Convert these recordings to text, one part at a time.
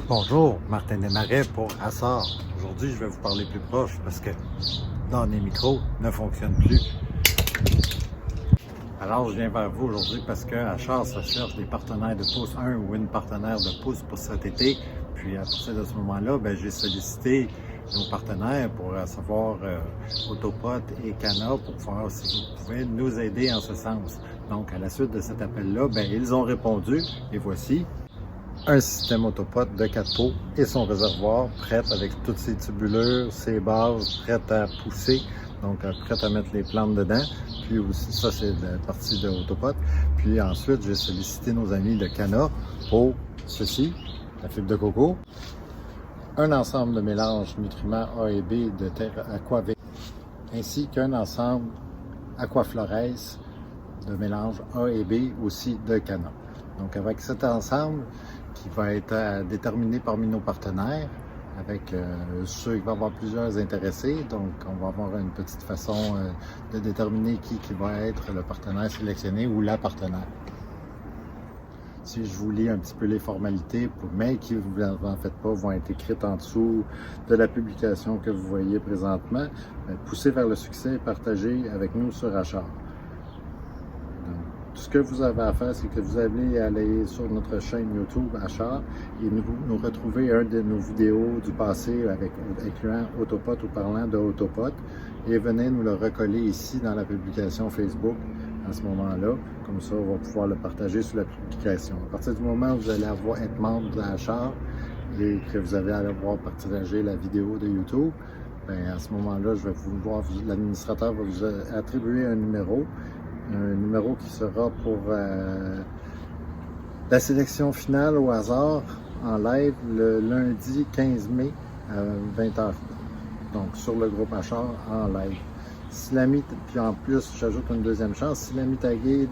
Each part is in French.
Bonjour, Martin Desmarais pour Assar. Aujourd'hui, je vais vous parler plus proche parce que dans les micros ne fonctionnent plus. Alors, je viens vers vous aujourd'hui parce que Assar se cherche des partenaires de pouce, un ou une partenaire de pouce pour cet été. Puis à partir de ce moment-là, j'ai sollicité nos partenaires pour savoir Autopod et Cana pour voir si vous pouvez nous aider en ce sens. Donc, à la suite de cet appel-là, ils ont répondu et voici un système Autopod de 4 pots et son réservoir prêt avec toutes ses tubulures, ses bases, prêtes à pousser, donc prêtes à mettre les plantes dedans. Puis aussi, ça c'est la partie de Autopod. Puis ensuite, j'ai sollicité nos amis de Cana pour ceci, la fibre de coco, un ensemble de mélange nutriments A et B de terre Aquavit, ainsi qu'un ensemble Aquaflores de mélange A et B aussi de Cana. Donc avec cet ensemble qui va être déterminé parmi nos partenaires, avec ceux qui vont avoir plusieurs intéressés, donc on va avoir une petite façon de déterminer qui va être le partenaire sélectionné ou la partenaire. Si je vous lis un petit peu les formalités, mais qui vous en faites pas, vont être écrites en dessous de la publication que vous voyez présentement, poussez vers le succès et partagez avec nous sur Assar. Tout ce que vous avez à faire, c'est que vous allez aller sur notre chaîne YouTube Assar et nous retrouver un de nos vidéos du passé incluant Autopod ou parlant de Autopod et venez nous le recoller ici dans la publication Facebook à ce moment-là. Comme ça, on va pouvoir le partager sur la publication. À partir du moment où vous allez être membre de Assar et que vous allez avoir partagé la vidéo de YouTube, à ce moment-là, l'administrateur va vous attribuer un numéro qui sera pour la sélection finale au hasard en live le lundi 15 mai à 20h. Donc sur le groupe Assar en live. Si l'ami, puis en plus, j'ajoute une deuxième chance, si l'ami tagué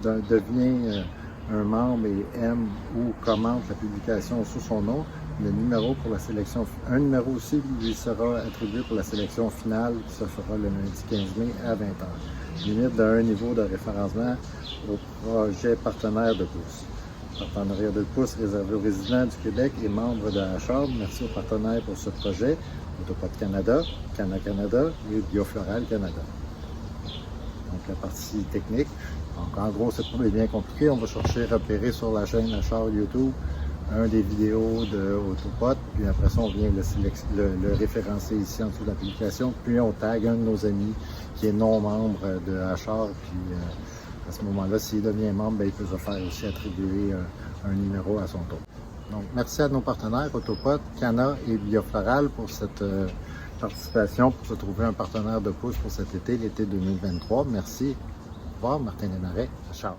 devient un membre et aime ou commente la publication sous son nom, le numéro pour la sélection, un numéro aussi lui sera attribué pour la sélection finale qui se fera le lundi 15 mai à 20h. Limite d'un niveau de référencement au projet partenaire de pouce. Partenariat de pouce réservé aux résidents du Québec et membres de Assar. Merci aux partenaires pour ce projet. Autopod Canada, Cana Canada et Biofloral Canada. Donc la partie technique. Donc en gros, c'est pas bien compliqué. On va chercher à repérer sur la chaîne Assar YouTube un des vidéos de Autopod, puis après ça, on vient le référencer ici en dessous de l'application, puis on tag un de nos amis qui est non membre de Assar, puis à ce moment-là, s'il devient membre, il peut se faire aussi attribuer un numéro à son tour. Donc, merci à nos partenaires Autopod, Cana et Biofloral pour cette participation, pour se trouver un partenaire de pouce pour cet été, l'été 2023. Merci. Au revoir, Martin Desmarais, Assar.